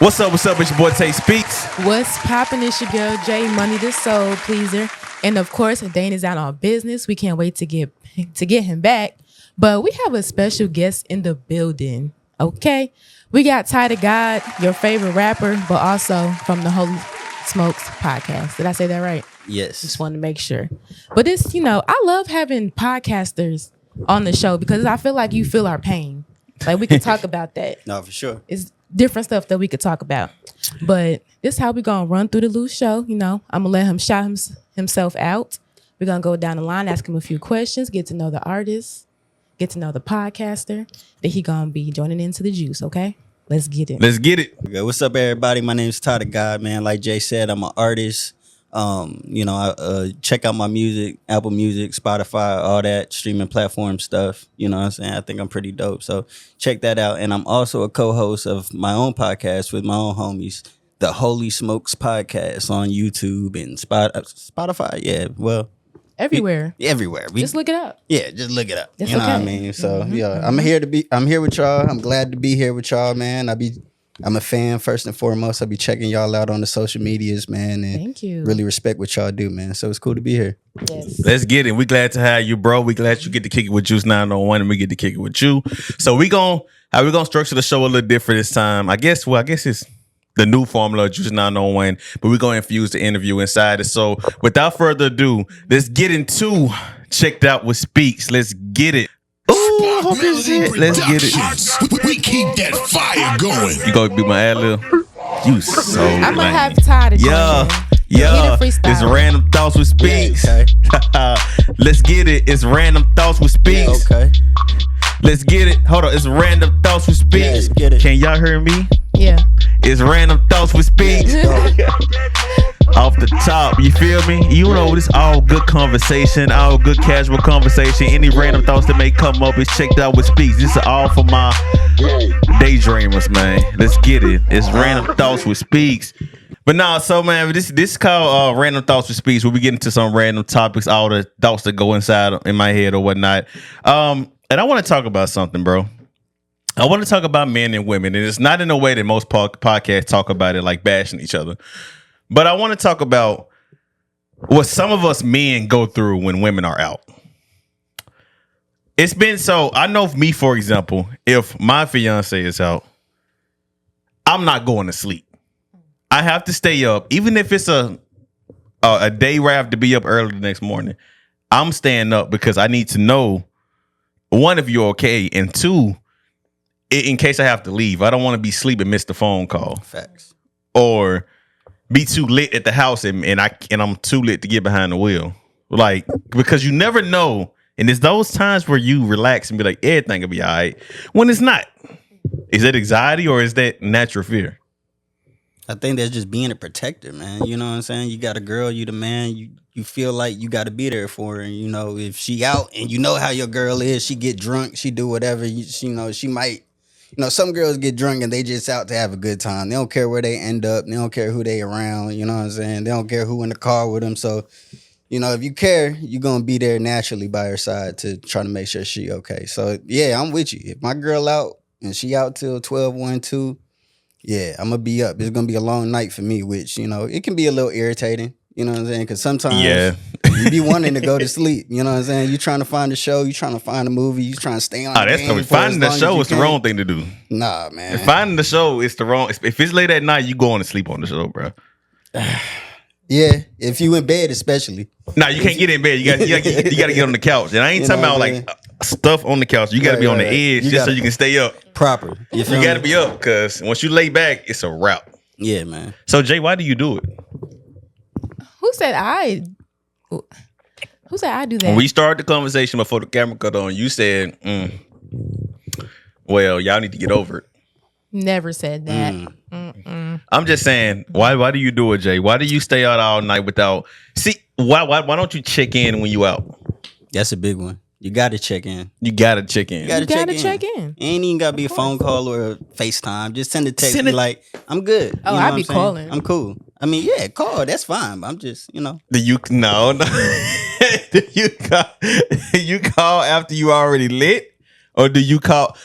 What's up? What's up? It's your boy Tay Speaks. What's poppin'? It's your girl Jay Money the Soul Pleaser. And of course, Dane is out on business. We can't wait to get him back. But we have a special guest in the building. Okay? We got Tai The Gawd, your favorite rapper, but also from the Holy Smokes podcast. Did I say that right? Yes. Just wanted to make sure. But this, I love having podcasters on the show because I feel like you feel our pain. Like we can talk about that. No, for sure. It's different stuff that we could talk about. But this is how we're going to run through the loose show. I'm going to let him shout himself out. We're going to go down the line, ask him a few questions, get to know the artist, get to know the podcaster that he going to be joining into the juice, okay? Let's get it. Let's get it. Okay, what's up, everybody? My name is Tai The Gawd, man. Like Jay said, I'm an artist. I check out my music, Apple Music, Spotify, all that streaming platform stuff. You know what I'm saying? I think I'm pretty dope. So check that out. And I'm also a co-host of my own podcast with my own homies, the Holy Smokes podcast on YouTube and Spotify. Yeah, well, everywhere. Everywhere. Just look it up. Yeah, just look it up. It's you know okay. what I mean? So I'm here with y'all. I'm glad to be here with y'all, man. I'm a fan first and foremost. I'll be checking y'all out on the social medias, man. And thank you. Really respect what y'all do, man. So it's cool to be here. Yes. Let's get it. We glad to have you, bro. We glad you get to kick it with Juice 901 and we get to kick it with you. So how we gonna structure the show a little different this time. I guess it's the new formula of Juice 901, but we're gonna infuse the interview inside it. So without further ado, let's get into Checked Out with Speaks. Let's get it. Ooh, I hope this is it. Let's get it. We keep that fire going. You gonna be my ad lib? You so I'm going to lame. have Ty to Yeah. Hit Yeah, a freestyle. it's Random Thoughts with Speaks. Okay. Let's get it. It's Random Thoughts with Speaks. Okay. Let's get it. Hold on. It's Random Thoughts with Speaks. Yeah, let's get it. Can y'all hear me? Yeah. It's Random Thoughts with Speaks. Off the top, you feel me? You know, this all good conversation, all good casual conversation. Any random thoughts that may come up is checked out with Speaks. This is all for my daydreamers, man. Let's get it. It's Random Thoughts with Speaks. But nah, so man, this is called Random Thoughts with Speaks. We'll be getting to some random topics, all the thoughts that go inside in my head or whatnot. And I want to talk about something, bro. I want to talk about men and women, and it's not in a way that most podcasts talk about it, like bashing each other. But I want to talk about what some of us men go through when women are out. It's been so, I know for me, for example, if my fiance is out, I'm not going to sleep. I have to stay up, even if it's a day where I have to be up early the next morning. I'm staying up because I need to know, one, if you're okay, and two, in case I have to leave. I don't want to be asleep and miss the phone call. Facts. Or be too lit at the house and I'm too lit to get behind the wheel. Like, because you never know. And it's those times where you relax and be like, everything will be all right. When it's not. Is that anxiety or is that natural fear? I think that's just being a protector, man. You know what I'm saying? You got a girl, you the man, you feel like you got to be there for her. And, if she out and you know how your girl is, she get drunk, she do whatever, she might. Some girls get drunk and they just out to have a good time. They don't care where they end up. They don't care who they around. You know what I'm saying? They don't care who in the car with them. So, if you care, you're going to be there naturally by her side to try to make sure she okay. So, yeah, I'm with you. If my girl out and she out till 12, 1, 2, yeah, I'm going to be up. It's going to be a long night for me, which, it can be a little irritating. You know what I'm saying? Because sometimes you be wanting to go to sleep. You know what I'm saying? You trying to find a show. You trying to find a movie. You trying to stay on. Finding the show is the wrong thing to do. Nah, man. Finding the show is the wrong. If it's late at night, you going to sleep on the show, bro. Yeah, if you in bed, especially. Nah, you can't get in bed. You got to get on the couch. And I ain't talking about like stuff on the couch. You got to be on the edge so you can stay up proper. You got to be up because once you lay back, it's a wrap. Yeah, man. So Jay, why do you do it? Who said I do that? When we started the conversation before the camera cut on, you said, well, y'all need to get over it. Never said that. I'm just saying, why do you do it, Jay? Why do you stay out all night without... See, why don't you check in when you out? That's a big one. You got to check in. You got to check in. You gotta check in. It ain't even got to be a phone call or a FaceTime. Just send a text. Be like, I'm good. Oh, I be calling. I'm cool. I mean, yeah, call. That's fine. But I'm just, No. Do you call after you already lit? Or do you call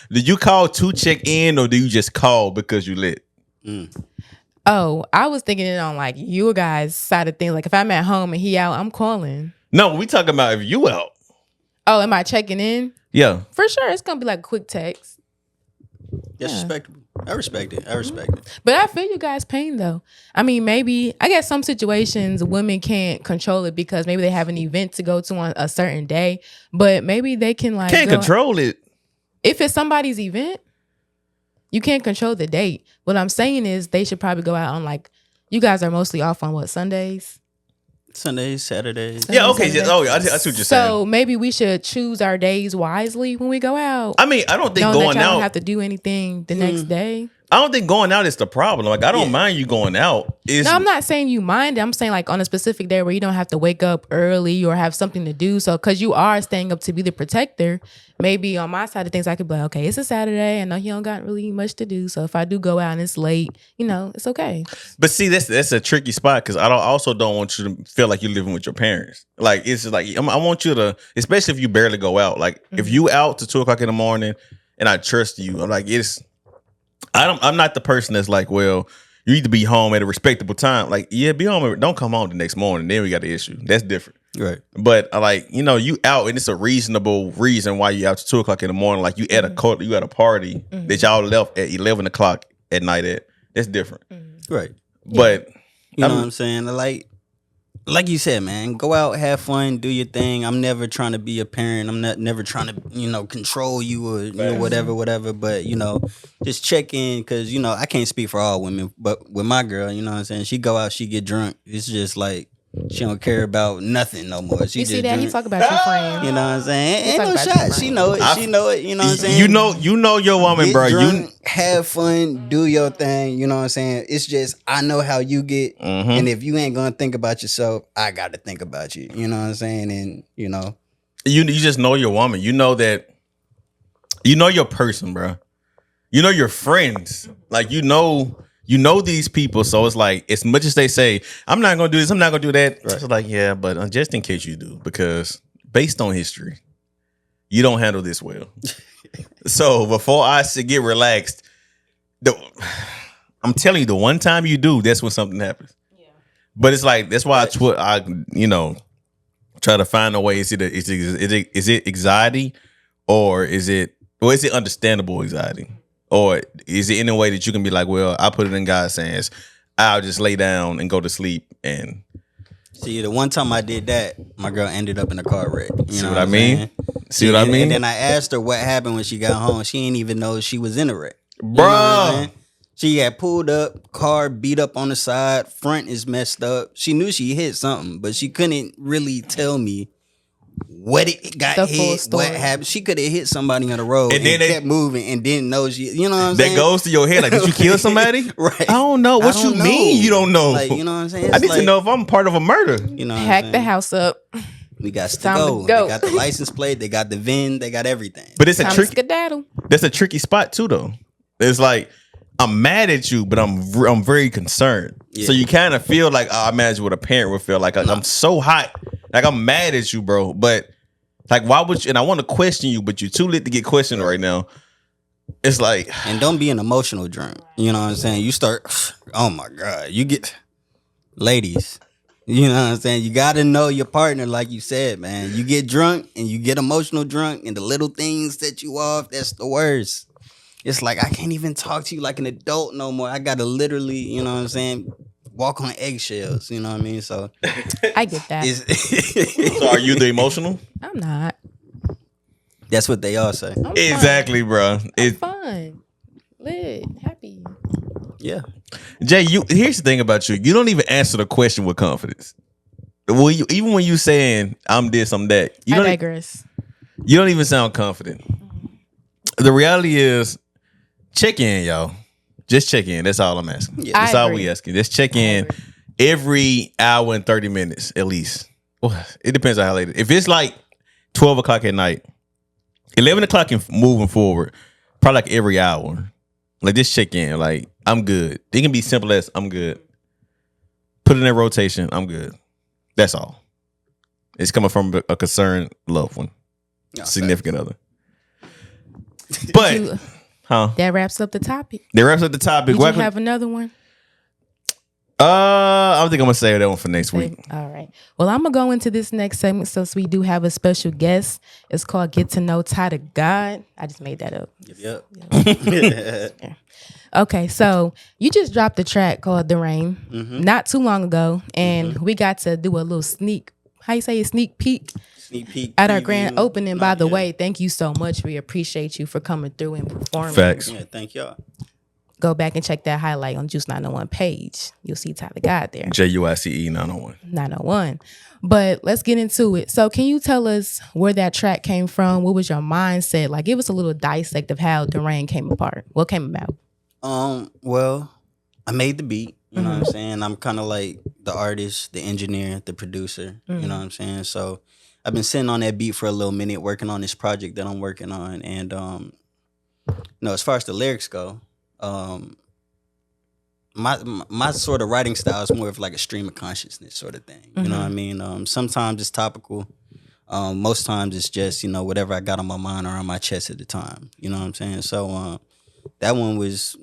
to check in, or do you just call because you lit? Oh, I was thinking it on like you guys' side of things. Like if I'm at home and he out, I'm calling. No, we talking about if you out. Oh, am I checking in? Yeah. For sure. It's gonna be like a quick text. That's respectable. I respect it. I respect it. But I feel you guys' pain though. I mean, maybe I guess some situations women can't control it because maybe they have an event to go to on a certain day. But maybe they can like Can't control it. If it's somebody's event, you can't control the date. What I'm saying is they should probably go out on like you guys are mostly off on what, Sundays? Sundays, Saturdays. Yeah, okay. Yeah, oh, I see what you're saying. So maybe we should choose our days wisely when we go out. I mean, I don't think Knowing going that y'all out. don't have to do anything the next day. I don't think going out is the problem. Like, I don't mind you going out. No, I'm not saying you mind it. I'm saying like on a specific day where you don't have to wake up early or have something to do. So because you are staying up to be the protector, maybe on my side of things, I could be like, okay, it's a Saturday. I know you don't got really much to do. So if I do go out and it's late, it's okay. But see, that's a tricky spot because I also don't want you to feel like you're living with your parents. Like, it's just like, I want you to, especially if you barely go out. Like, if you out to 2:00 in the morning and I trust you, I'm like, I'm not the person that's like, well, you need to be home at a respectable time. Like, yeah, be home. Don't come home the next morning. Then we got the issue. That's different. Right. But you out and it's a reasonable reason why you out to 2:00 in the morning. Like you at a party that y'all left at 11:00 at night at. That's different. Right. But you know what I'm saying? Like you said, man, go out, have fun, do your thing. I'm never trying to be a parent. I'm never trying to, control you or whatever. But, just check in because, I can't speak for all women. But with my girl, you know what I'm saying? She go out, she get drunk. It's just like she don't care about nothing no more. She You just see that? drunk. He talk about you, friend. You know what I'm saying? He Ain't talk no about you, shot. friend. She know it. She know it. You know what I'm saying? You know your woman, Get bro. drunk, have fun, do your thing. You know what I'm saying? It's just I know how you get, and if you ain't gonna think about yourself, I got to think about you. You know what I'm saying? And you just know your woman. You know that. You know your person, bro. You know your friends. Like you know these people. So it's like as much as they say, I'm not gonna do this, I'm not gonna do that. Right. It's like yeah, but just in case you do, because based on history, you don't handle this well. So before I get relaxed, I'm telling you, the one time you do, that's when something happens. Yeah. But it's like that's why I try to find a way. Is it anxiety, or is it understandable anxiety, or is it in a way that you can be like, well, I put it in God's hands. I'll just lay down and go to sleep and. See, the one time I did that, my girl ended up in a car wreck. See what I mean? See what I mean? And then I asked her what happened when she got home. She didn't even know she was in a wreck. Bro. She had pulled up, car beat up on the side, front is messed up. She knew she hit something, but she couldn't really tell me what it got hit, what happened. She could have hit somebody on the road and then kept moving and didn't know she, you know what I'm saying? That goes to your head. Like, did you kill somebody? Right. I don't know. What you mean you don't know? Like, you know what I'm saying? It's I need to know if I'm part of a murder. You know, hack the house up. We got to go. They got the license plate. They got the VIN. They got everything. But it's a tricky. Skedaddle. That's a tricky spot too, though. It's like I'm mad at you, but I'm very concerned. Yeah. So you kind of feel like I imagine what a parent would feel like. I'm so hot, like I'm mad at you, bro. But like, why would you? And I want to question you, but you're too lit to get questioned right now. It's like, and don't be an emotional drunk. You know what I'm saying? You start, oh my God, you get, ladies. You know what I'm saying? You got to know your partner, like you said, man. You get drunk and you get emotional drunk, and the little things set you off. That's the worst. It's like I can't even talk to you like an adult no more. I gotta literally, you know what I'm saying, walk on eggshells. You know what I mean? So I get that. So are you the emotional? I'm not. That's what they all say. Exactly, bro. It's fun, lit, happy. Yeah. Jay, here's the thing about you. You don't even answer the question with confidence. Well, even when you saying I'm this, I'm that. I digress. You don't even sound confident. The reality is, check in, y'all. Just check in. That's all I'm asking. Yeah. That's all we asking. Just check in every hour and 30 minutes at least. Well, it depends on how late. If it's like 12 o'clock at night, 11 o'clock and moving forward, probably like every hour. Like just check in. Like I'm good. It can be simple as I'm good. Put it in rotation. I'm good. That's all. It's coming from a concerned loved one, significant other. But Huh? That wraps up the topic. That wraps up the topic. Did you have another one? I think I'm gonna save that one for next week. All right. Well, I'm gonna go into this next segment since we do have a special guest. It's called "Get to Know Tai The Gawd." I just made that up. Yep. Yeah. Okay, so you just dropped a track called "The Rain" not too long ago, and we got to do a little sneak. How you say a sneak peek? Sneak peek At our preview. grand opening. By the way, thank you so much. We appreciate you for coming through and performing. Facts. Yeah, thank y'all. Go back and check that highlight on Juice 901 page. You'll see Tai The Gawd there. JUICE 901. 901. But let's get into it. So can you tell us where that track came from? What was your mindset? Like, give us a little dissect of how The Rain came apart. What came about? Well, I made the beat. You know what I'm saying? I'm kind of like the artist, the engineer, the producer. You know what I'm saying? So I've been sitting on that beat for a little minute, working on this project that I'm working on. And as far as the lyrics go, my sort of writing style is more of like a stream of consciousness sort of thing. You know what I mean? Sometimes it's topical. Most times it's just, whatever I got on my mind or on my chest at the time. You know what I'm saying? So that one was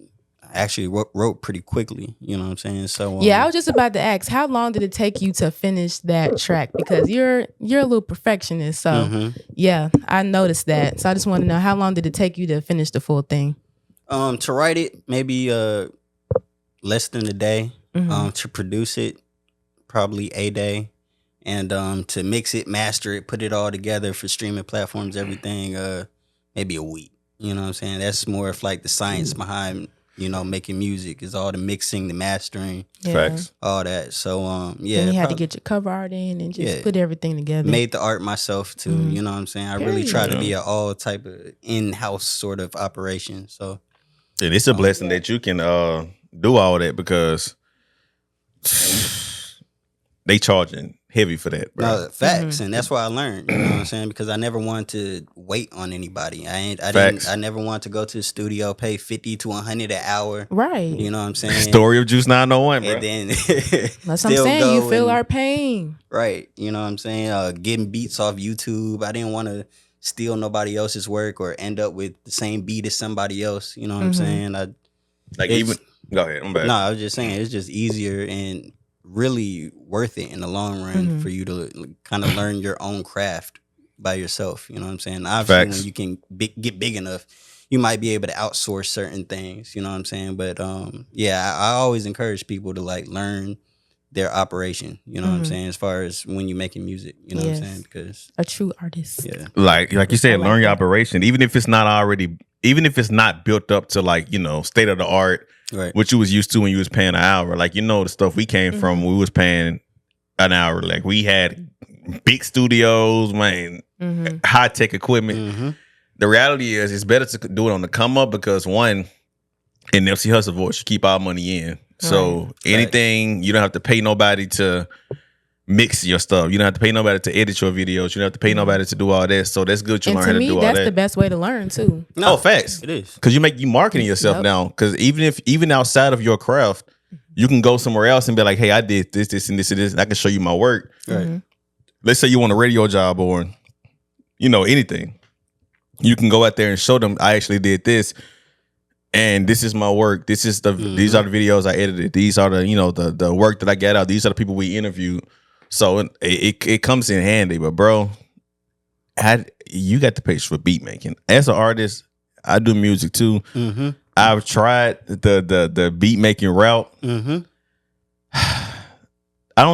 actually wrote pretty quickly. You know what I'm saying? So Yeah, I was just about to ask, how long did it take you to finish that track? Because you're a little perfectionist. So yeah, I noticed that. So I just want to know, how long did it take you to finish the full thing? To write it, maybe less than a day. To produce it, probably a day. And to mix it, master it, put it all together for streaming platforms, everything, maybe a week. You know what I'm saying? That's more of like the science behind, making music, is all the mixing, the mastering, Facts. all that. So yeah. And you had to get your cover art in and just put everything together. Made the art myself too. You know what I'm saying? I really try to be an all type of in-house sort of operation. So And it's a blessing that you can do all that, because they charging heavy for that, bro. no, facts, and that's why I learned. You know what I'm saying? Because I never wanted to wait on anybody. I never wanted to go to the studio, pay $50 to $100 an hour. Right. You know what I'm saying? Story of Juice 901, bro. And then That's what I'm saying. You feel our pain. Right. You know what I'm saying? Getting beats off YouTube. I didn't want to steal nobody else's work or end up with the same beat as somebody else. You know what I'm saying? Go ahead. I'm back. No, I was just saying it's just easier and really worth it in the long run for you to kind of learn your own craft by yourself. You know what I'm saying? Obviously, when you can get big enough, you might be able to outsource certain things. You know what I'm saying? But yeah, I always encourage people to like learn their operation. You know what I'm saying? As far as when you're making music, you know what I'm saying? Because a true artist. yeah, like you said, learn your operation, even if it's not built up to like, state of the art, right. what you was used to when you was paying an hour. Like, the stuff we came from, we was paying an hour. Like, we had big studios, man, high tech equipment. The reality is, it's better to do it on the come up, because one, in Nipsey Hussle voice, you keep our money in. So anything, you don't have to pay nobody to mix your stuff. You don't have to pay nobody to edit your videos. You don't have to pay nobody to do all that. So that's good. You learn how to do all that. That's the best way to learn too. No, facts. it is. Because you marketing yourself now. Because even outside of your craft, you can go somewhere else and be like, hey, I did this, this, and this, and this, and I can show you my work. Right. Let's say you want a radio job or, anything. You can go out there and show them, I actually did this. And this is my work. This is these are the videos I edited. These are the the work that I got out. These are the people we interviewed. So it comes in handy. But bro, you got the patience for beat making. As an artist, I do music too. I've tried the beat making route. I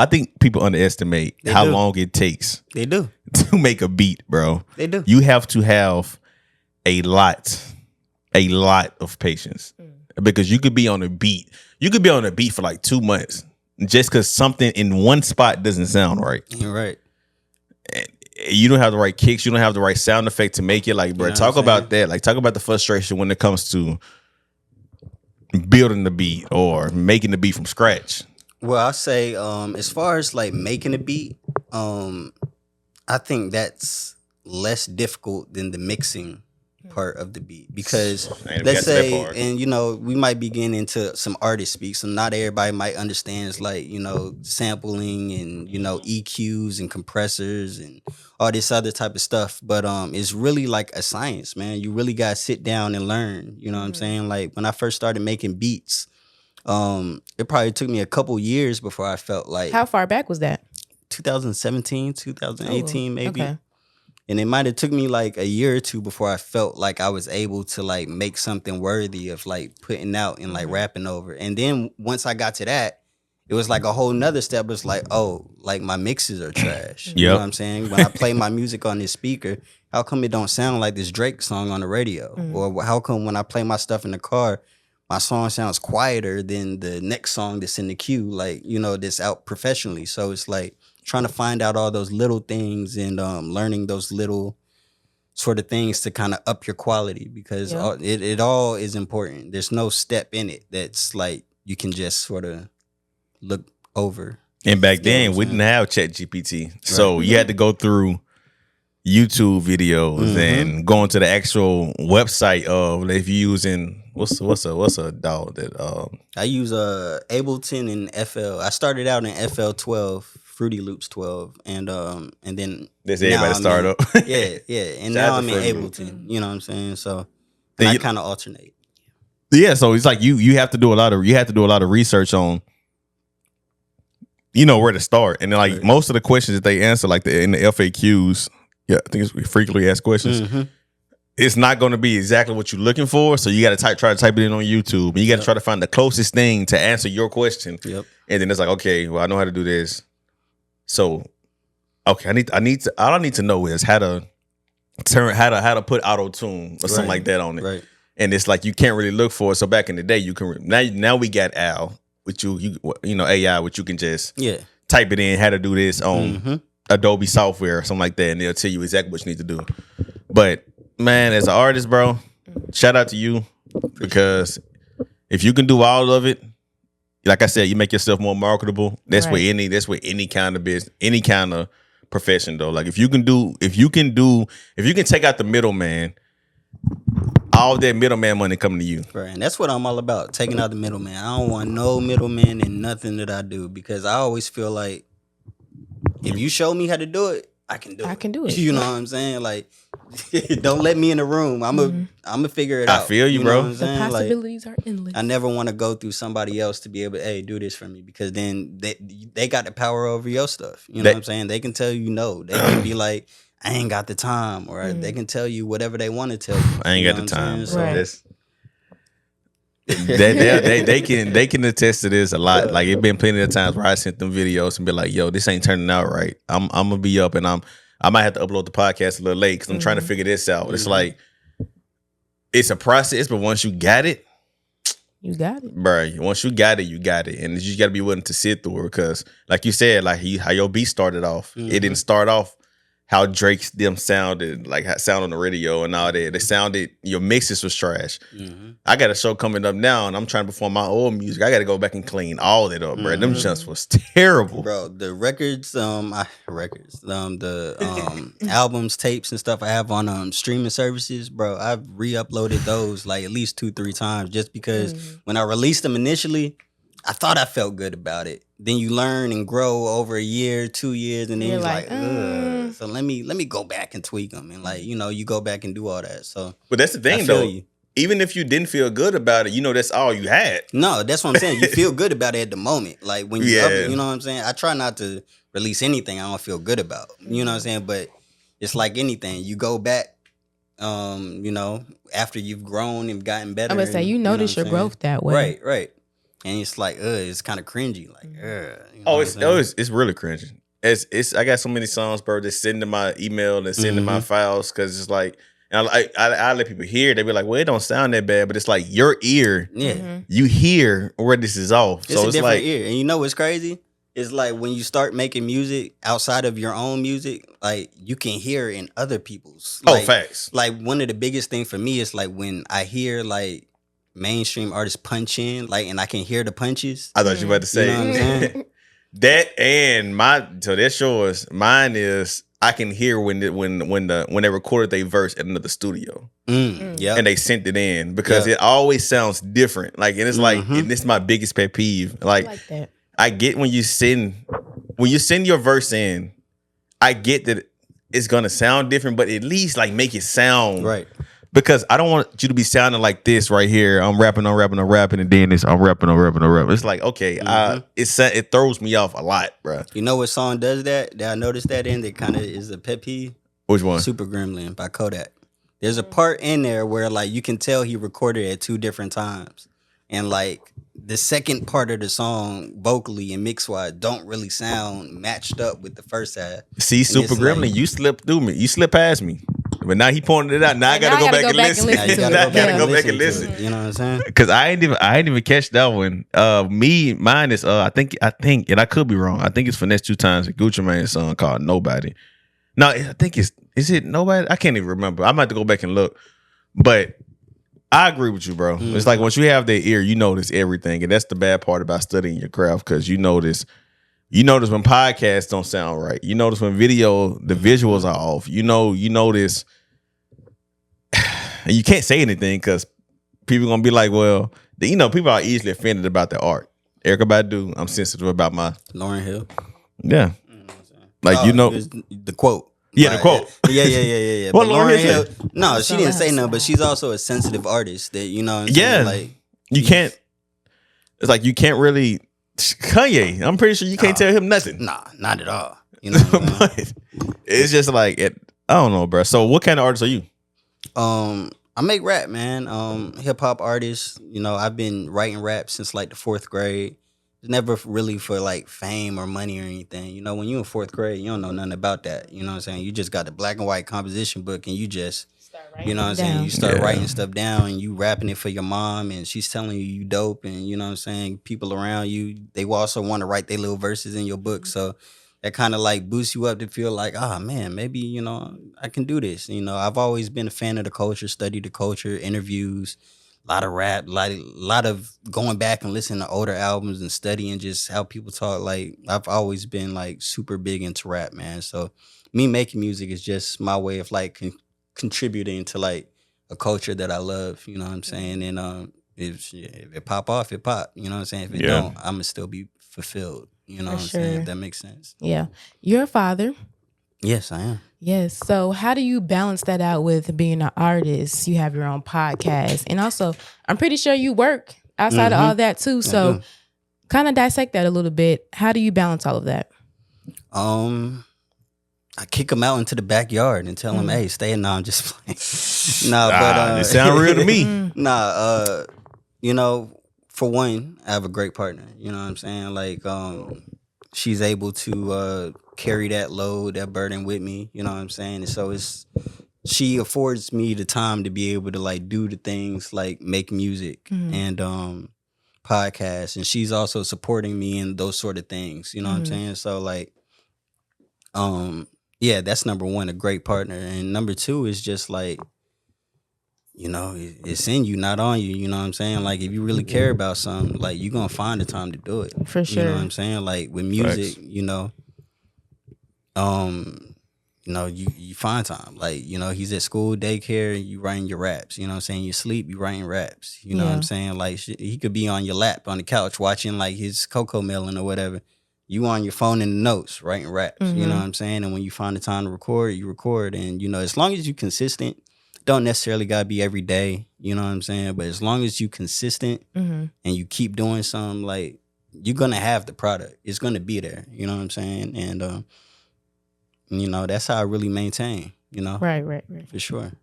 think people underestimate how long it takes. They do. To make a beat, bro. They do. You have to have a lot of patience, because you could be on a beat. You could be on a beat for like 2 months just because something in one spot doesn't sound right. You're right. You don't have the right kicks. You don't have the right sound effect to make it. Like, bro, talk about that. Like, talk about the frustration when it comes to building the beat or making the beat from scratch. Well, I say, as far as like making a beat, I think that's less difficult than the mixing part of the beat because I ain't let's got to that say, part. and we might be getting into some artist speak, so not everybody might understand. It's like sampling and EQs and compressors and all this other type of stuff. But it's really like a science, man. You really gotta sit down and learn. You know what I'm saying? Like when I first started making beats, it probably took me a couple years before I felt like How far back was that? 2017, 2018, maybe. Okay. And it might have took me like a year or two before I felt like I was able to like make something worthy of like putting out and like rapping over. And then once I got to that, it was like a whole nother step. It's like, oh, like my mixes are trash. You know Yep. what I'm saying? When I play my music on this speaker, how come it don't sound like this Drake song on the radio? Or how come when I play my stuff in the car, my song sounds quieter than the next song that's in the queue, like, that's out professionally. So it's like trying to find out all those little things and learning those little sort of things to kind of up your quality because it all is important. There's no step in it that's like you can just sort of look over. And back You know then, what we I'm didn't have ChatGPT. So you had to go through YouTube videos and go into the actual website of if you're using what's a dog that I use Ableton and FL. I started out in FL 12, Fruity Loops 12, and then that's now everybody I'm start in- up. yeah, and Shout now out I'm to in Fruity Loops. Ableton. You know what I'm saying? So Then I you- kind of alternate. Yeah, so it's like you have to do a lot of research on where to start. And then like most of the questions that they answer like in the FAQs, I think it's frequently asked questions. It's not going to be exactly what you're looking for, so you got to try to type it in on YouTube, and you got to try to find the closest thing to answer your question. Yep. And then it's like, okay, well, I know how to do this. So, okay, I need to know is how to put auto tune or something like that on it. Right. And it's like you can't really look for it. So back in the day, you can now we got Al, which you AI, which you can just type it in how to do this on Adobe software or something like that, and they'll tell you exactly what you need to do. But man, as an artist, bro, shout out to you because if you can do all of it, like I said, you make yourself more marketable. That's where any kind of business, any kind of profession though. Like if you can take out the middleman, all that middleman money coming to you. Right. And that's what I'm all about, taking out the middleman. I don't want no middleman in nothing that I do because I always feel like if you show me how to do it, I can do it. You know what I'm saying? Like, don't let me in the room. I'm gonna figure it out. I feel you, know bro. what I'm The saying? possibilities are endless. I never want to go through somebody else to be able to, hey, do this for me because then they got the power over your stuff. You know what I'm saying? They can tell you no. They can be like, I ain't got the time, or they can tell you whatever they want to tell you. I ain't You got know the what I'm time. saying? So Right. that's they can attest to this a lot. Like it been plenty of times where I sent them videos and be like, "Yo, this ain't turning out right. I'm gonna be up and I might have to upload the podcast a little late because I'm trying to figure this out." It's like it's a process, but once you got it, You got it. bro. Once you got it, you got it, and you just got to be willing to sit through it because, like you said, like how your beat started off, it didn't start off how Drake's them sounded, like how sound on the radio and all that. They sounded, your mixes was trash. I got a show coming up now, and I'm trying to perform my old music. I got to go back and clean all that up, bro. Them just was terrible, Bro, the records, the albums, tapes, and stuff I have on streaming services, bro. I've re-uploaded those like at least 2-3 times just because when I released them initially, I thought I felt good about it. Then you learn and grow over a year, 2 years, and then you're like, ugh. So let me go back and tweak them, and like you go back and do all that. So, but that's the thing, I feel though. you. Even if you didn't feel good about it, that's all you had. No, that's what I'm saying. You feel good about it at the moment. Like when you up it, you know what I'm saying? I try not to release anything I don't feel good about. You know what I'm saying? But it's like anything. You go back, after you've grown and gotten better. I'm gonna say you notice your growth that way. Right. And it's like, it's kind of cringy. Like, It's really cringy. I got so many songs, bro, that's sitting in my email and sitting in my files because it's like, and I let people hear. They be like, well, it don't sound that bad, but it's like your ear, you hear where this is off. It's so a it's different like ear. And you know what's crazy? It's like when you start making music outside of your own music, like you can hear in other people's. Like, facts. Like one of the biggest things for me is like when I hear like mainstream artists punch in, like, and I can hear the punches. I thought you were about to say. You know what I'm saying? That and so that's yours. Mine is I can hear when they recorded their verse in the studio. Yeah. And they sent it in because it always sounds different. Like, and it's like, and this is my biggest pet peeve. Like that. I get when you send your verse in, I get that it's gonna sound different, but at least like make it sound right. Because I don't want you to be sounding like this right here. I'm rapping, and then I'm rapping. It's like, okay, it throws me off a lot, bro. You know what song does that? That I noticed that in that kind of is a pet peeve. Which one? Super Gremlin by Kodak. There's a part in there where like you can tell he recorded at 2 different times, and like the second part of the song vocally and mix wise don't really sound matched up with the first half. See, Super Gremlin, like, you slipped through me. You slipped past me. But now he pointed it out. Now I gotta go back and listen. Now you gotta go back and listen. You know what I'm saying? Because I ain't even catch that one. Mine is I think, and I could be wrong. I think it's Finesse 2 Times, a Gucci Mane song called Nobody. No, I think is it Nobody? I can't even remember. I'm about to go back and look. But I agree with you, bro. It's like once you have that ear, you notice everything, and that's the bad part about studying your craft because you notice when podcasts don't sound right. You notice when the visuals are off. You notice. And you can't say anything because people are gonna be like, well, people are easily offended about the art. Erykah Badu, I'm sensitive about my Lauryn Hill. Yeah. Like the quote. Yeah, the quote. Yeah. What Lauryn Hill? No, she didn't say nothing, but she's also a sensitive artist that what I'm saying? Yeah. Like you can't. It's like you can't really. Kanye, I'm pretty sure you can't tell him nothing. Nah, not at all. You know what I'm saying? It's just like I don't know, bro. So what kind of artist are you? I make rap, man. Hip hop artist. I've been writing rap since like the 4th grade. It's never really for like fame or money or anything. When you in 4th grade, you don't know nothing about that. You know what I'm saying? You just got the black and white composition book and you just you know what I'm saying? You start writing stuff down and you rapping it for your mom and she's telling you dope and you know what I'm saying? People around you, they will also want to write their little verses in your book. So that kind of like boosts you up to feel like, oh man, maybe, I can do this. I've always been a fan of the culture, studied the culture, interviews, a lot of rap, lot of going back and listening to older albums and studying just how people talk. Like I've always been like super big into rap, man. So me making music is just my way of like contributing to like a culture that I love, you know what I'm saying? And if it pop off, it pop. You know what I'm saying? If it don't, I'ma still be fulfilled. You know what I'm saying? If that makes sense. Yeah. You're a father. Yes, I am. Yes. So how do you balance that out with being an artist? You have your own podcast. And also, I'm pretty sure you work outside of all that too. So kind of dissect that a little bit. How do you balance all of that? I kick them out into the backyard and tell them, hey, stay in. No, I'm just playing. It sound real to me. For one, I have a great partner. You know what I'm saying? Like, she's able to carry that load, that burden with me. You know what I'm saying? And so she affords me the time to be able to like do the things like make music and podcasts. And she's also supporting me in those sort of things. You know what I'm saying? So like, yeah, that's number one, a great partner. And number two is just like, it's in you, not on you. You know what I'm saying? Like, if you really care about something, like, you're going to find the time to do it. For sure. You know what I'm saying? Like, with music, you find time. Like, he's at school, daycare, you writing your raps. You know what I'm saying? You sleep, you writing raps. You know what I'm saying? Like, he could be on your lap, on the couch, watching, like, his Coco Melon or whatever. You on your phone in the notes, writing raps. You know what I'm saying? And when you find the time to record, you record. And, as long as you're consistent, don't necessarily gotta be every day, you know what I'm saying? But as long as you consistent and you keep doing something, like, you're gonna have the product. It's gonna be there, you know what I'm saying? And that's how I really maintain, Right. For sure.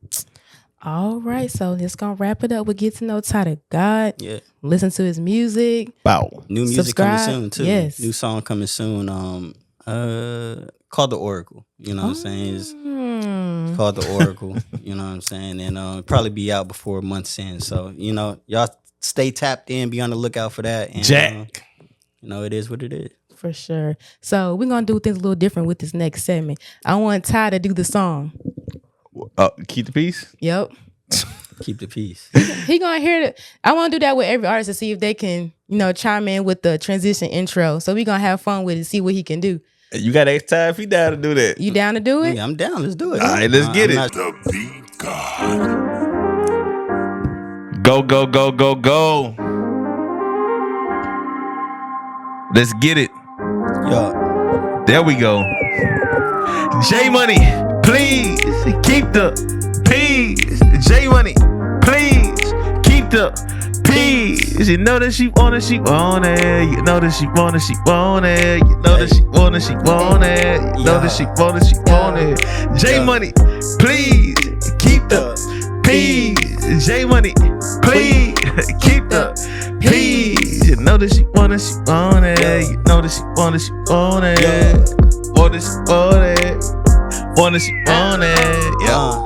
All right, so let's gonna wrap it up with get to know Tai The Gawd. Yeah. Listen to his music. Wow. New music Subscribe. coming soon too. Yes. New song coming soon. Called The Oracle. You know what I'm saying? It's called The Oracle. You know what I'm saying? And probably be out before month's end. So, y'all stay tapped in, be on the lookout for that. And Jack. it is what it is. For sure. So we're gonna do things a little different with this next segment. I want Tai to do the song. Keep the peace. Yep. Keep the peace. He gonna hear it. I want to do that with every artist to see if they can, chime in with the transition intro. So we gonna have fun with it, see what he can do. You got extra time if he down to do that. You down to do it? Yeah, I'm down. Let's do it. All right, let's get it. The Beat God. Go, go, go, go, go. Let's get it. Yo, There we go. J Money, please keep the peace. J Money, please keep the peace. You know that she want it, she want it. You know that she want it, she want it. You know that she want it, she want it. You know that she want it, she want it. J Money, please keep the peace. J Money, please keep the peace. You know that she want it, she want it. You know that she want it, she want it. Want it, she want it. Want it, she want it. Yeah.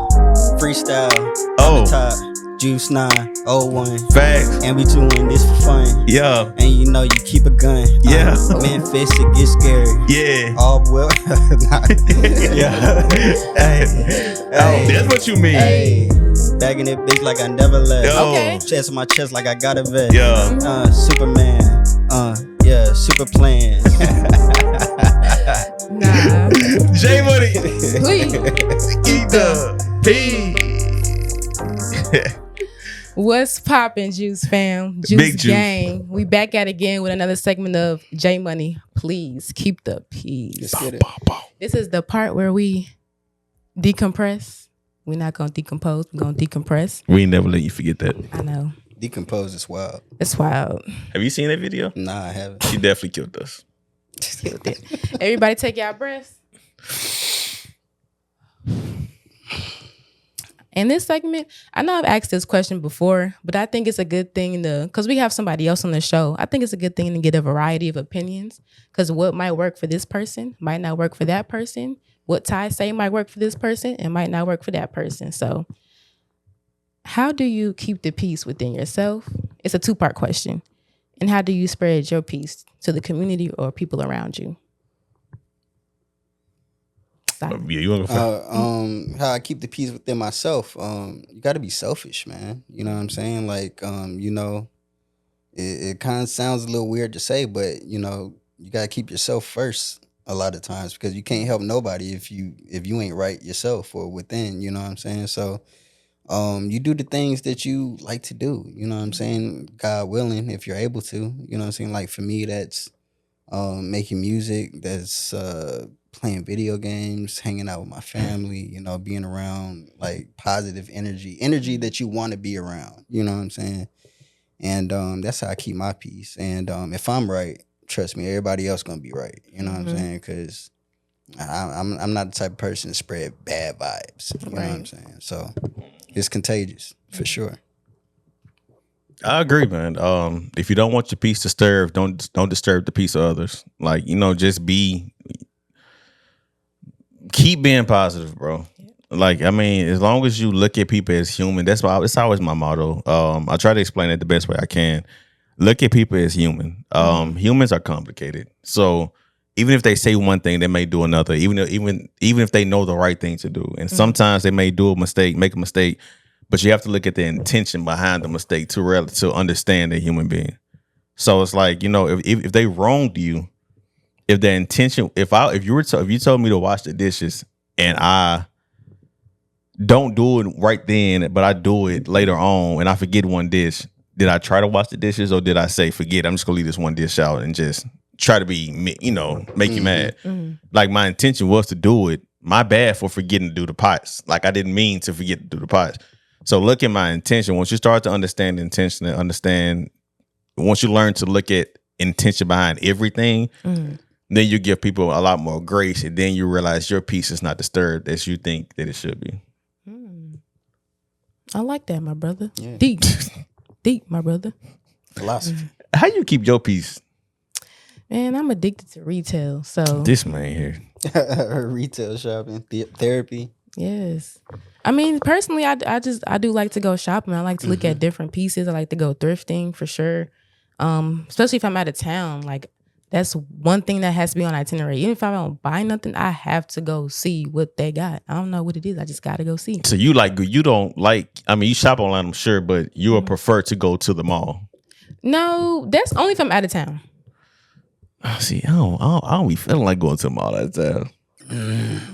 Freestyle. Oh. On the top. Juice 901. Facts. And we doing this for fun. Yeah. And you know you keep a gun. Yeah. Memphis, it gets scary. Yeah. All well. Yeah. Oh, that's what you mean. Hey. Bagging that bitch like I never left. Yo. Okay. Chest on my chest like I got a vet. Yeah. Superman. Yeah, super plan. Nah. J Money, Please. keep the peace. What's poppin', Juice fam? Juice Big Juice. Gang. We back at it again with another segment of J Money. Please keep the peace. Let's get it. This is the part where we decompress. We're not gonna decompose. We're gonna decompress. We ain't never let you forget that. I know. Decompose is wild. It's wild. Have you seen that video? Nah, I haven't. She definitely killed us. Killed it. Everybody take y'all breaths. In this segment, I know I've asked this question before, but I think it's a good thing because we have somebody else on the show. I think it's a good thing to get a variety of opinions because what might work for this person might not work for that person. What Ty say might work for this person and might not work for that person. So how do you keep the peace within yourself? It's a two-part question. And how do you spread your peace to the community or people around you? Yeah, you want to go first? How I keep the peace within myself. You got to be selfish, man. You know what I'm saying? Like, it kind of sounds a little weird to say, but you got to keep yourself first a lot of times because you can't help nobody if you ain't right yourself or within. You know what I'm saying? So, you do the things that you like to do. You know what I'm saying? God willing, if you're able to. You know what I'm saying? Like for me, that's making music. That's playing video games, hanging out with my family, being around like positive energy that you want to be around, you know what I'm saying? And that's how I keep my peace. And if I'm right, trust me, everybody else gonna be right, you know what I'm saying? Because I'm not the type of person to spread bad vibes, you know what I'm saying? So it's contagious for sure. I agree, man. If you don't want your peace disturbed, don't disturb the peace of others. Like, just keep being positive, bro. Like, I mean, as long as you look at people as human, it's always my motto. I try to explain it the best way I can. Look at people as human. Humans are complicated. So even if they say one thing, they may do another, even if they know the right thing to do. And sometimes they may do a mistake, make a mistake, but you have to look at the intention behind the mistake to understand a human being. So it's like, if they wronged you, if the intention, if you told me to wash the dishes and I don't do it right then, but I do it later on and I forget one dish, did I try to wash the dishes or did I say, forget, I'm just gonna leave this one dish out and just try to be, make you mad? Like my intention was to do it. My bad for forgetting to do the pots. Like I didn't mean to forget to do the pots. So look at my intention. Once you start to understand the intention and once you learn to look at intention behind everything, then you give people a lot more grace, and then you realize your peace is not disturbed as you think that it should be. I like that, my brother. Yeah. Deep, my brother. Philosophy. How you keep your peace? Man, I'm addicted to retail. So This man here. Retail shopping, therapy. yes. I mean, personally, I do like to go shopping. I like to look at different pieces. I like to go thrifting for sure. Especially if I'm out of town. Like That's one thing that has to be on itinerary. Even if I don't buy nothing, I have to go see what they got. I don't know what it is. I just gotta go see. So you don't like, I mean, you shop online, I'm sure, but you would prefer to go to the mall. No, that's only if I'm out of town. See, I don't be feeling like going to the mall all the time.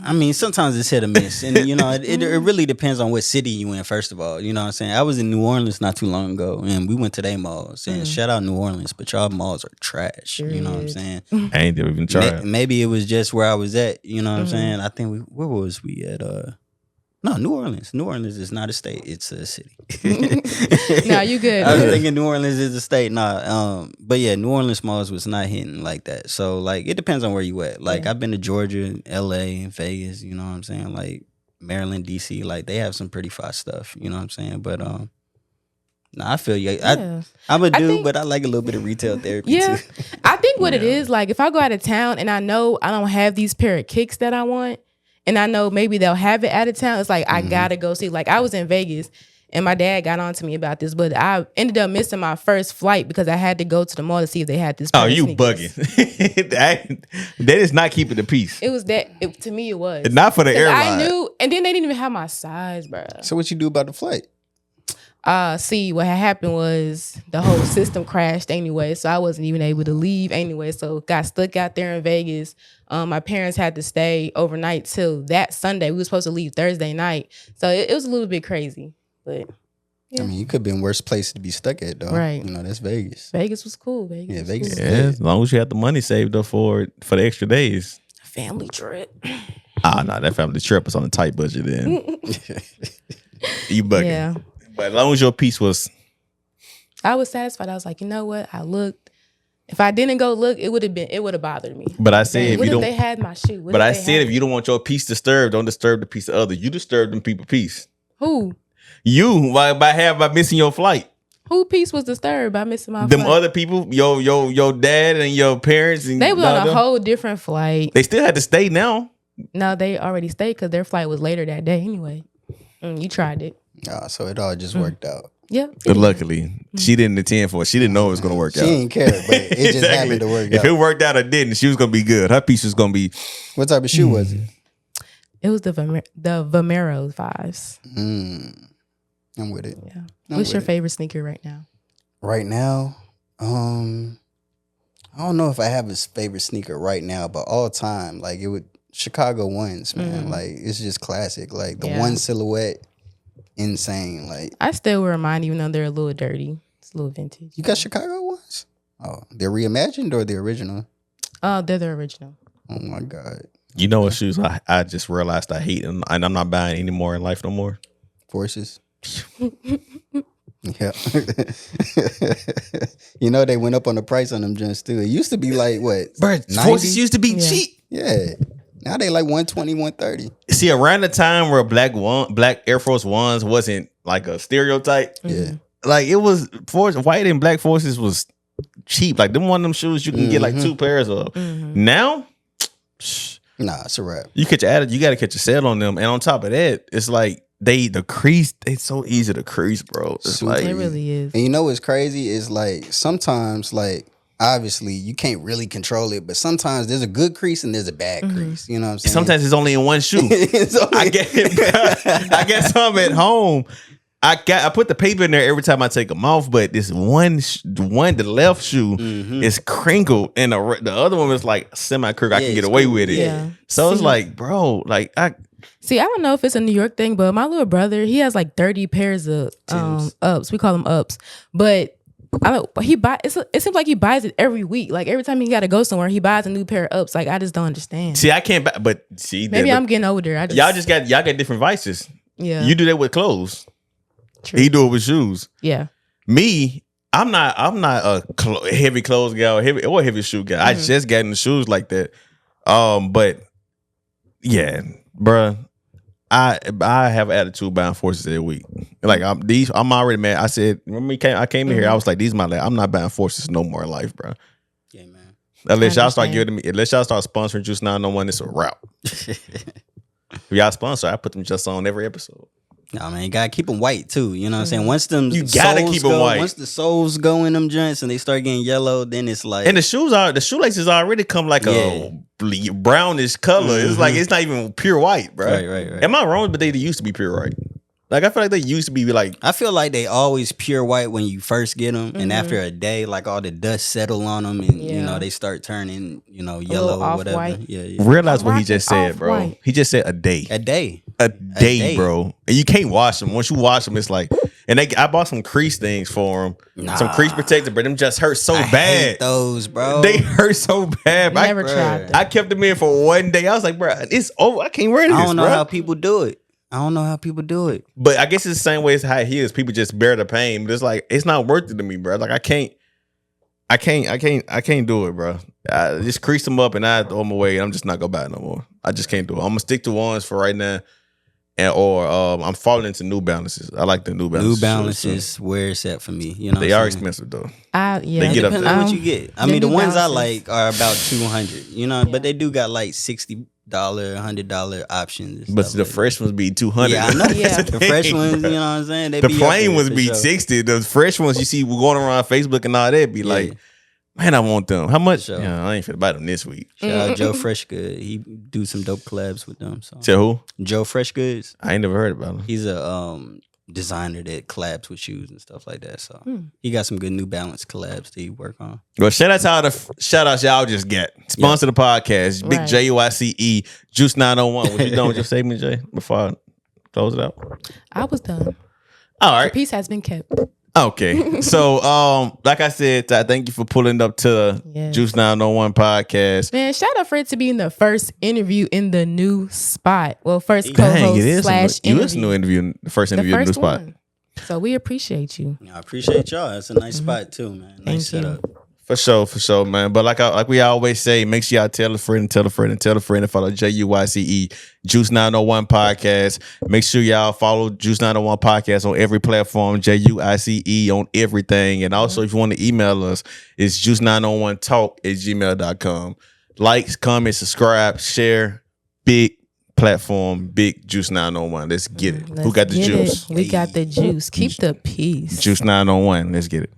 I mean, sometimes it's hit or miss, and it really depends on what city you in. First of all, you know what I'm saying. I was in New Orleans not too long ago, and we went to their malls. And shout out New Orleans, but y'all malls are trash. You know what I'm saying. I ain't even tried. Maybe it was just where I was at. You know what I'm saying. I think where was we at? No, New Orleans. New Orleans is not a state; it's a city. No, you good. I was thinking New Orleans is a state. Nah, but yeah, New Orleans malls was not hitting like that. So like, it depends on where you at. Like, I've been to Georgia, L.A., Vegas. You know what I'm saying? Like Maryland, D.C. Like, they have some pretty fast stuff. You know what I'm saying? But I feel you. I'm a dude, but I like a little bit of retail therapy too. I think what it is, like, if I go out of town and I know I don't have these pair of kicks that I want, and I know maybe they'll have it out of town, it's like, I gotta go see. Like, I was in Vegas and my dad got on to me about this, but I ended up missing my first flight because I had to go to the mall to see if they had this pair Oh, of you sneakers. bugging. That is not keeping the peace. It was to me it was. Not for the airline. I knew, and then they didn't even have my size, bro. So what you do about the flight? See, what had happened was the whole system crashed anyway, so I wasn't even able to leave anyway. So got stuck out there in Vegas. My parents had to stay overnight till that Sunday. We were supposed to leave Thursday night, so it was a little bit crazy. But I mean, you could be in worse place to be stuck at, though. Right. You know, that's Vegas. Vegas was cool. Vegas. Vegas. Cool. Yeah, as long as you have the money saved up for the extra days. Family trip. No, that family trip was on a tight budget then. You bugging. Yeah. But as long as your piece was, I was satisfied. I was like, you know what? I looked. If I didn't go look, it would have bothered me. but I said What if you if don't, they had my shoe? What but if I they said had if you don't want your piece disturbed, don't disturb the piece of others. You disturb them people piece. who by missing your flight. who piece was disturbed by missing my Them flight? other people, your dad and your parents, and They was on a them, whole different flight. they still had to stay now. No, they already stayed because their flight was later that day anyway. You tried it. So it all just worked out. Yeah. But luckily, she didn't attend for it. She didn't know it was going to work She out. didn't care, but it just happened to work If out. it worked out or didn't, she was going to be good. Her piece was going to be. What type of shoe was it? It was the Vomero 5s. I'm with it. Yeah. I'm What's your with it. favorite sneaker right now? Right now, I don't know if I have a favorite sneaker right now, but all time, like it would Chicago ones, man. Like it's just classic. Like the one silhouette, insane. Like I still wear mine even though they're a little dirty. It's a little vintage. you got Chicago ones? Oh, they're reimagined or the original? Oh, they're the original. Oh my God. You know what shoes I just realized I hate and I'm not buying any more in life no more? Forces. Yeah. You know they went up on the price on them joints too. It used to be like what? Bruh, 90? Forces used to be cheap. Yeah. Now they like 120, 130. See, around the time where black Air Force Ones wasn't like a stereotype, Yeah. like it was white and black Forces was cheap. Like them one of them shoes you can get like 2 pairs of. Now, Nah, it's a wrap. you got to catch a sale on them, and on top of that, it's like the crease. It's so easy to crease, bro. It's Super like It really is. And you know what's crazy is like sometimes like obviously you can't really control it, but sometimes there's a good crease and there's a bad crease. You know what I'm saying? sometimes it's only in one shoe. It's only- I get some at home. I put the paper in there every time I take them off, but this the left shoe is crinkled, and the other one is like semi-crinkled. I can Yeah, get it's away cool. with it. Yeah. So it's See? like, bro, like See, I don't know if it's a New York thing, but my little brother, he has like 30 pairs of ups. We call them ups. But it seems like he buys it every week. Like every time he got to go somewhere, he buys a new pair of ups. Like I just don't understand. see, I can't. But see, Maybe I'm getting older. y'all got different vices. Yeah. You do that with clothes. True. He do it with shoes. Yeah. Me, I'm not a heavy clothes guy or heavy shoe guy. I just got into shoes like that. But yeah, bruh, I have attitude buying Forces every week. Like I'm already mad. I said, remember I came in here, I was like, these my life. I'm not buying Forces no more in life, bro. Yeah, man. Unless y'all start understand. unless y'all start sponsoring Juice 901, it's a route. If y'all sponsor, I put them just on every episode. Nah, man, you gotta keep them white too. You know what I'm saying? Once them You gotta soles keep 'em go, white. Once the soles go in them joints and they start getting yellow, then it's like And the shoelaces already come like a brownish color. It's like it's not even pure white, bro. Right. Am I wrong? But they used to be pure white. Like I feel like they used to be like. I feel like they always pure white when you first get them, and after a day, like all the dust settle on them, and you know they start turning, yellow or whatever. off-white. Yeah. Realize what he just said, bro. off-white. He just said a day. A day. A day, bro. And you can't wash them. Once you wash them, it's like. And I bought some crease things for him. Some crease protector, but them just hurt so I bad. hate those, bro. They hurt so bad. Never tried them. I kept them in for one day. I was like, bro, it's over. I can't wear this, I don't know bro. how people do it. But I guess it's the same way as how it is. People just bear the pain. But it's like it's not worth it to me, bro. Like I can't do it, bro. I just crease them up and I throw them away. I'm just not gonna buy it no more. I just can't do it. I'm gonna stick to ones for right now. Or I'm falling into New Balances. I like the New Balances. New Balances where it's at for me. You know, they are expensive though. Yeah. They get up Depends there. on what you get. I the mean, the New ones I Balances. like are about $200. But they do got like $60, $100 options. and But stuff the like fresh ones be 200. Yeah, I know. Yeah. The fresh ones, you know what I'm saying? They The be up plain there ones for be sure. 60. The fresh ones you see going around Facebook and all that be Yeah. like, man, I want them. How much? sure. Yeah, I ain't finna buy them this week. Shout out Joe Freshgood. He do some dope collabs with them. So Tell who? Joe Freshgoods. I ain't never heard about them. He's a designer that collabs with shoes and stuff like that. So he got some good New Balance collabs that he work on. Well, shout out to all the shout outs y'all just get. Sponsor the podcast. Big Right. JUICE Juice 901. What you done with your segment, Jay? Before I close it out. I was done. All right. Peace has been kept. Okay. So like I said, Ty, thank you for pulling up to Yes. Juice 901 podcast. Man, shout out for it to being the first interview in the new spot. Well, first Dang, co-host it is. slash You was a new interview. interview, the first The interview in the new first spot. one. So we appreciate you. I appreciate y'all. It's a nice spot too, man. Nice Thank you. setup. For sure, man. But like we always say, make sure y'all tell a friend and tell a friend and tell a friend and follow JUICE Juice 901 podcast. Make sure y'all follow Juice 901 podcast on every platform, JUICE on everything. And also, if you want to email us, it's juice901talk@gmail.com. Like, comment, subscribe, share. Big platform, big Juice 901. Let's get it. Who got the Get juice? it. We got the juice. Keep the peace. Juice 901. Let's get it.